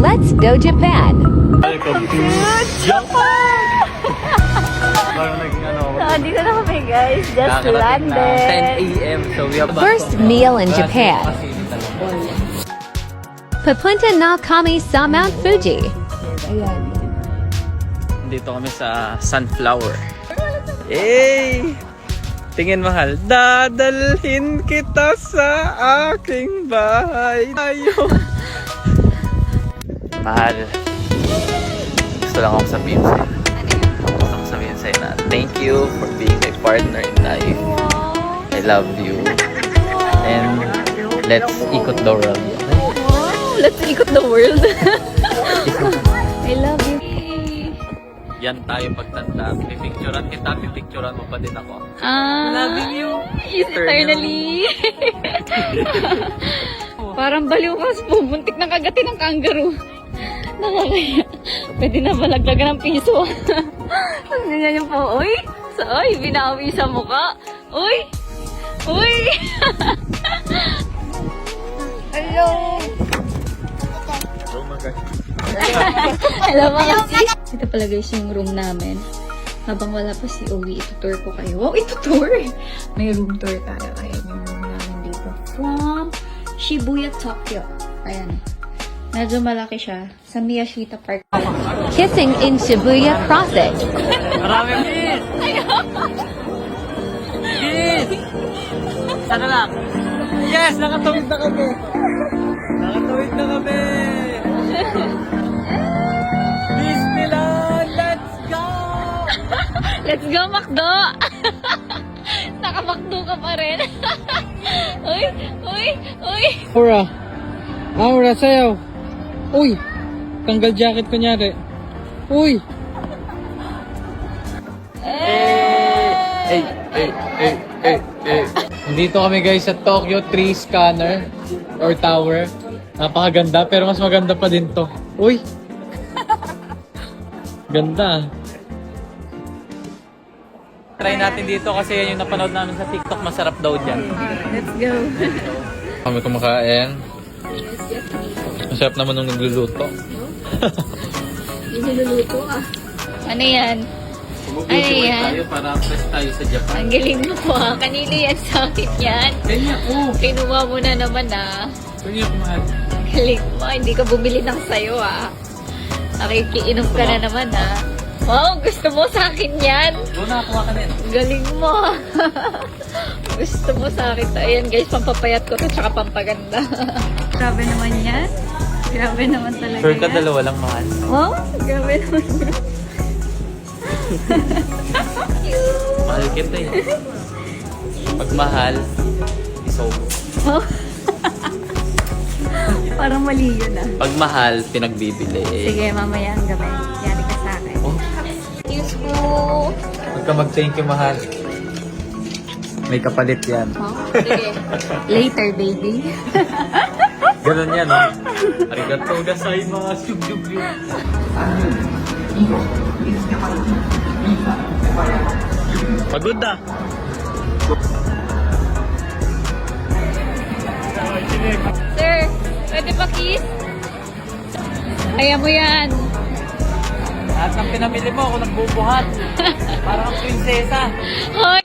Let's go Japan! Dito na kami guys, just landed. 10 a.m. So we have First meal in Japan. Papunta na kami sa Mount Fuji. Dito kami sa Sunflower. Hey! Tingin mahal. Dadalhin kita sa aking bahay. Tayo. Mahal. Gusto lang akong sabihin sa'yo. Gusto akong sabihin sa'yo na thank you for being my partner in life. I love you. And let's ikot the world. Let's ikot the world. I love you. Yan tayo pagtanda. Pipicturan kita, pipicturan mo pa din ako. Loving you. Eternally. Parang baliw ka. Buntik ng kagatin ng kangaroo. Nakakaya. Pwede na malagdagan ng piso. Ang ganyan yung po. Uy! Uy! Binawi sa mukha. Uy! Uy! Hello! Hello mga sis! Ito pala guys yung room namin. Habang wala pa si Owie, itutour ko kayo. Wow, itutour! May room tour tayo. Ayan yung room namin dito. From Shibuya, Tokyo. Ayan. Medyo malaki siya. Sa Miyashita Park. Kissing in Shibuya Crossing. Maraming kiss! Kiss! Sana lang. Yes! Nakatawid na kami! Nakatawid na kami! Disneyland! Let's go! Let's go, Macdo! Nakamakdo ka pa rin. Uy! Uy! Uy! Aura! Aura, sayaw! Uy! Tanggal jacket kunyari. Uy! Hey! Hey! Hey! Hey! Hey! Nandito kami guys sa Tokyo Tree Scanner or Tower. Napakaganda pero mas maganda pa din to. Uy! Ganda. Try natin dito kasi yan yung napanood namin sa TikTok. Masarap daw dyan. Let's go! Kami kumakain. Masarap naman nung nagluluto. Niluluto ah. Ano yan? Ano yan? Tayo para fresh tayo sa Japan. Ang galing mo ah. Kanina yan sa akin yan. Kanya ko! Kinuha mo na naman ah. Kanya ko mahal. Galing mo. Hindi ka bumili ng sayo ah. Nakikiinom ka na naman ah. Wow, gusto mo sa akin yan. Doon nakakuha ka din. Galing mo. Gusto mo sa akin. Ayan guys, pampapayat ko to tsaka pampaganda. Grabe naman yan. Grabe naman talaga Sure ka yan. dalawa lang mahal. Wow, grabe naman yan. Mahal kita eh. Pag mahal, isobo. Oh. Parang mali yun ah. Pag mahal, pinagbibili. Sige, mamaya ang gabi. Yari ka sa akin. Oh. Excuse mo. Huwag ka mag-thank you, mahal. May kapalit yan. Oh, sige. Later, baby. Ganun yan, oh. Arigatou gozaimasu. Pagod na. Sir, pwede pa kiss? Kaya mo yan. Lahat ng pinamili mo, ako nagbubuhat. Parang ang prinsesa. Hoy,